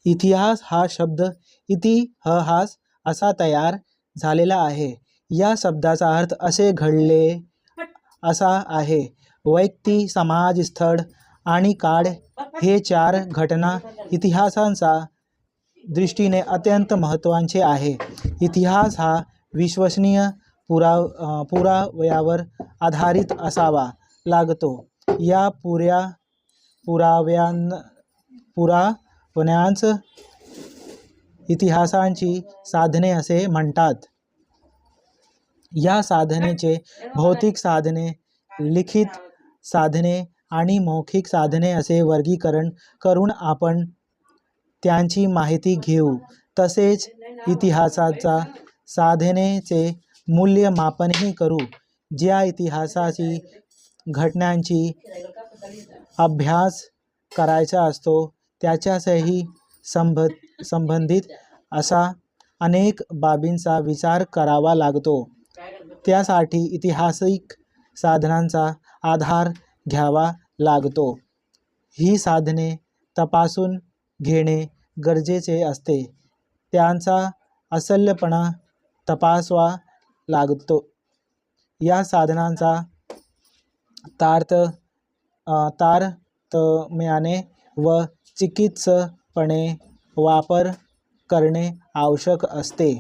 इतिहास हा शब्द इतिहास असा तयार झालेला आहे. या शब्दाचा अर्थ असे घडले असा आहे. व्यक्ती, समाज, स्थळ आणि काळ हे चार घटना इतिहासांचा दृष्टीने अत्यंत महत्त्वाचे आहे. इतिहास हा विश्वसनीय पुराव्यावर आधारित असावा लागतो. या पुराव्यांस इतिहासाची साधने असे म्हणतात. या साधनेचे भौतिक साधने, लिखित साधने आणि मौखिक साधने असे वर्गीकरण करून आपण त्यांची माहिती घेऊ. तसेच इतिहासाच्या साधनेचे मूल्यमापनही करू. ज्या ऐतिहासिक घटनांची अभ्यास करायचा असतो त्याच्याशी संबंधित अशा अनेक बाबींचा विचार करावा लागतो. त्यासाठी ऐतिहासिक साधनांचा आधार घ्यावा लागतो. ही साधने तपासून घेणे गरजेचे असते. त्यांचा असलपणा तपासावा लागतो. या साधनांचा तारतम्याने व चिकित्सकपणे वापर करणे आवश्यक असते.